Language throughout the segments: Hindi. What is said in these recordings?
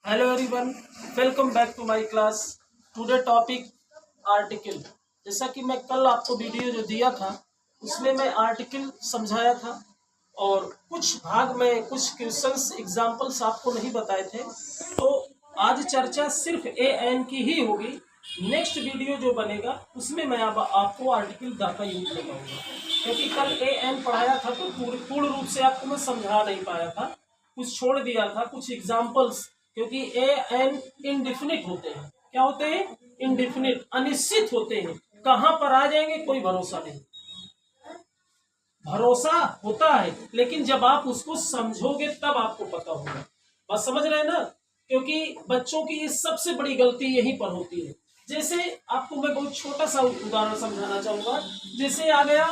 Hello everyone, welcome back to my class. Today topic article. जैसा कि मैं कल आपको वीडियो जो दिया था उसमें मैं आर्टिकल समझाया था और कुछ भाग में कुछ क्वेश्चंस एग्जांपल्स आपको नहीं बताए थे। तो आज चर्चा सिर्फ ए एन की ही होगी। नेक्स्ट वीडियो जो बनेगा उसमें मैं अब आपको आर्टिकल द का यूज लगाऊंगा, क्योंकि कल ए एन पढ़ाया था तो पूर्ण रूप से आपको मैं समझा नहीं पाया था, कुछ छोड़ दिया था, कुछ एग्जाम्पल्स। क्योंकि ए एन इनडिफिनिट होते हैं। क्या होते हैं? इनडिफिनिट, अनिश्चित होते हैं। कहां पर आ जाएंगे कोई भरोसा नहीं। भरोसा होता है लेकिन जब आप उसको समझोगे तब आपको पता होगा। बस समझ रहे हैं ना? क्योंकि बच्चों की ये सबसे बड़ी गलती यहीं पर होती है। जैसे आपको मैं बहुत छोटा सा उदाहरण समझाना चाहूंगा। जैसे आ गया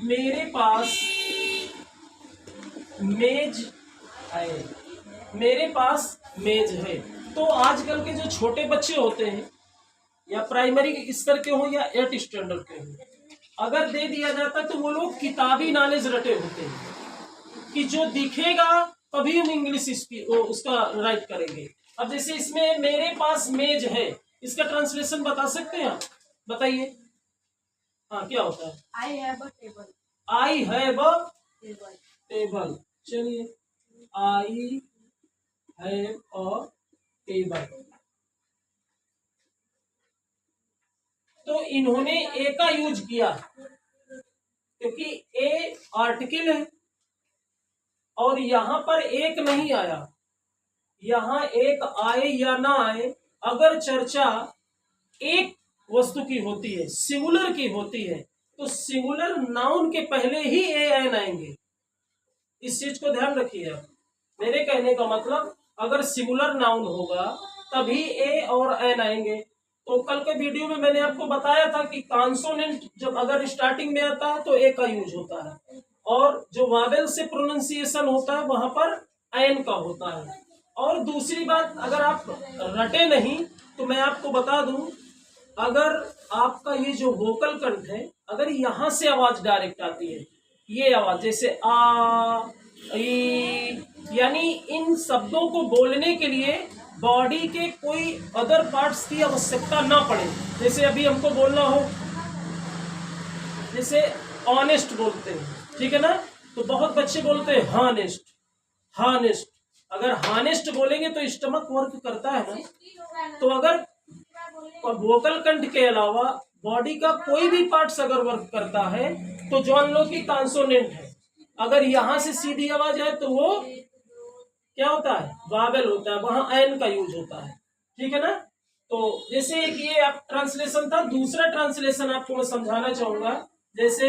मेरे पास मेज है, मेरे पास मेज है। तो आजकल के जो छोटे बच्चे होते हैं या प्राइमरी स्तर के हो या 8 स्टैंडर्ड के हो, अगर दे दिया जाता तो वो लोग किताबी नॉलेज रटे होते हैं कि जो दिखेगा तभी हम इंग्लिश उसका राइट करेंगे। अब जैसे इसमें मेरे पास मेज है, इसका ट्रांसलेशन बता सकते हैं आप? बताइए। हाँ, क्या होता है? I have a table. I have a table. चलिए, आई हैव अ टेबल। तो इन्होंने ए का यूज किया क्योंकि ए आर्टिकल है और यहां पर एक नहीं आया। यहां एक आए या ना आए, अगर चर्चा एक वस्तु की होती है, सिंगुलर की होती है, तो सिंगुलर नाउन के पहले ही ए एन आएंगे। इस चीज को ध्यान रखिए आप। मेरे कहने का मतलब, अगर सिंगुलर नाउन होगा तभी ए और एन आएंगे। तो कल के वीडियो में मैंने आपको बताया था कि कॉन्सोनेंट जब अगर स्टार्टिंग में आता है तो ए का यूज होता है, और जो वावेल से प्रोनाउंसिएशन होता है वहां पर एन का होता है। और दूसरी बात, अगर आप रटे नहीं तो मैं आपको बता दूं, अगर आपका ये जो वोकल कंठ है, अगर यहां से आवाज डायरेक्ट आती है, ये आवाज जैसे आ ई, यानी इन शब्दों को बोलने के लिए बॉडी के कोई अदर पार्ट्स की आवश्यकता ना पड़े। जैसे अभी हमको बोलना हो, जैसे ऑनेस्ट बोलते हैं, ठीक है ना? तो बहुत बच्चे बोलते हैं हानेस्ट, हानेस्ट। अगर हानेस्ट बोलेंगे तो स्टमक वर्क करता है ना। तो अगर वोकल कंठ के अलावा बॉडी का कोई भी पार्ट्स अगर वर्क करता है तो जान लो कि कॉन्सोनेंट है। अगर यहां से सीधी आवाज है तो वो क्या होता है? वावेल होता है, वहां एन का यूज होता है। ठीक है ना? तो जैसे एक ये आप ट्रांसलेशन था, दूसरा ट्रांसलेशन आपको मैं समझाना चाहूंगा। जैसे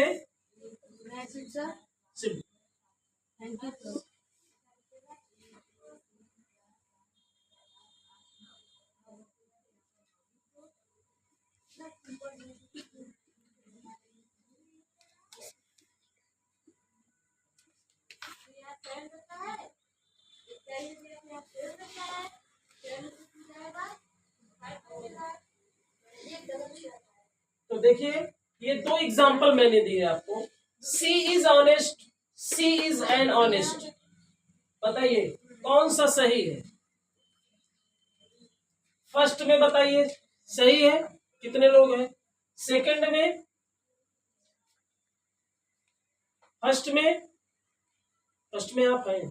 तो देखिए, ये दो एग्जाम्पल मैंने दिए आपको। She is honest, she is an honest. बताइए कौन सा सही है? फर्स्ट में बताइए सही है, कितने लोग हैं? सेकंड में, फर्स्ट में, फर्स्ट में आप हैं।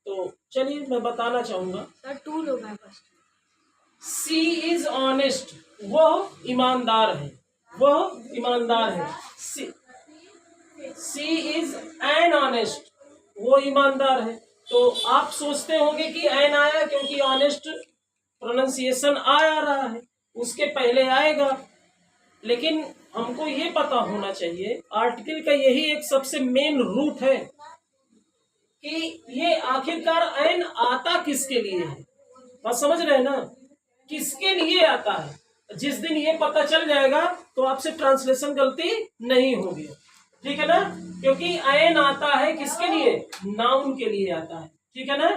तो चलिए मैं बताना चाहूंगा। सर 2 लोग हैं फर्स्ट। सी इज ऑनेस्ट, वह ईमानदार है, वह ईमानदार है। सी इज एन ऑनेस्ट, वो ईमानदार है। तो आप सोचते होंगे कि एन आया क्योंकि ऑनेस्ट प्रोनाउंसिएशन आ रहा है, उसके पहले आएगा। लेकिन हमको ये पता होना चाहिए, आर्टिकल का यही एक सबसे मेन रूट है कि ये आखिरकार एन आता किसके लिए है। बात समझ रहे हैं ना? किसके लिए आता है? जिस दिन ये पता चल जाएगा तो आपसे ट्रांसलेशन गलती नहीं होगी। ठीक है ना? क्योंकि एन आता है किसके लिए? नाउन के लिए आता है। ठीक है ना?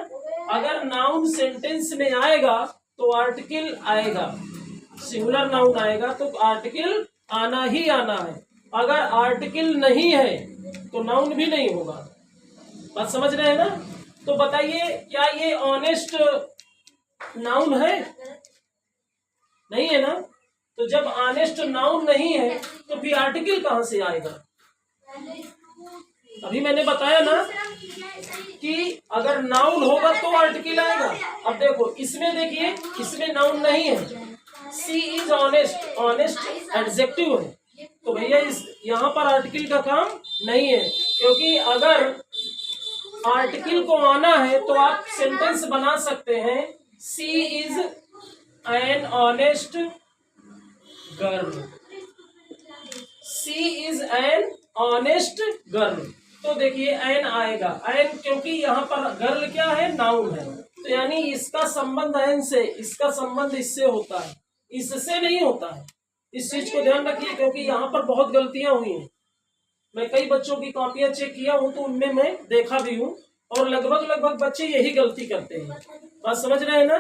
अगर नाउन सेंटेंस में आएगा तो आर्टिकल आएगा, सिंगुलर नाउन आएगा तो आर्टिकल आना ही आना है। अगर आर्टिकल नहीं है तो नाउन भी नहीं होगा। बात समझ रहे हैं ना? तो बताइए क्या ये ऑनेस्ट नाउन है? नहीं है ना। तो जब ऑनेस्ट नाउन नहीं है तो फिर आर्टिकल कहां से आएगा? अभी मैंने बताया ना कि अगर नाउन होगा तो आर्टिकल आएगा। अब देखो इसमें, देखिए इसमें नाउन नहीं है, सी इज ऑनेस्ट, ऑनेस्ट एडजेक्टिव है, तो भैया इस यहाँ पर आर्टिकल का काम नहीं है, क्योंकि अगर आर्टिकल को आना है तो आप सेंटेंस बना सकते हैं, she is an honest girl, she is an honest girl. तो देखिए एन आएगा, एन क्योंकि यहाँ पर गर्ल क्या है, नाउन है, तो यानी इसका संबंध एन से, इसका संबंध इससे होता है, इससे नहीं होता है। इस चीज को ध्यान रखिए, क्योंकि यहाँ पर बहुत गलतियां हुई हैं। मैं कई बच्चों की कॉपियां चेक किया हूं तो उनमें मैं देखा भी हूं, और लगभग बच्चे यही गलती करते हैं। बात समझ रहे हैं ना।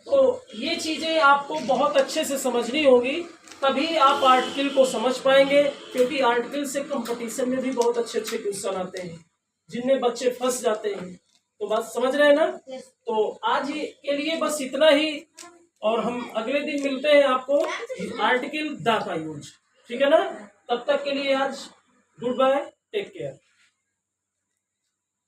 तो ये चीजें आपको बहुत अच्छे से समझनी होगी, तभी आप आर्टिकल को समझ पाएंगे, क्योंकि आर्टिकल से कंपटीशन में भी बहुत अच्छे अच्छे क्वेश्चन आते हैं जिनमें बच्चे फंस जाते हैं। तो बात समझ रहे हैं ना। तो आज के लिए बस इतना ही, और हम अगले दिन मिलते हैं आपको आर्टिकल द का यूज, ठीक है ना। तब तक के लिए आज गुड बाय, टेक केयर।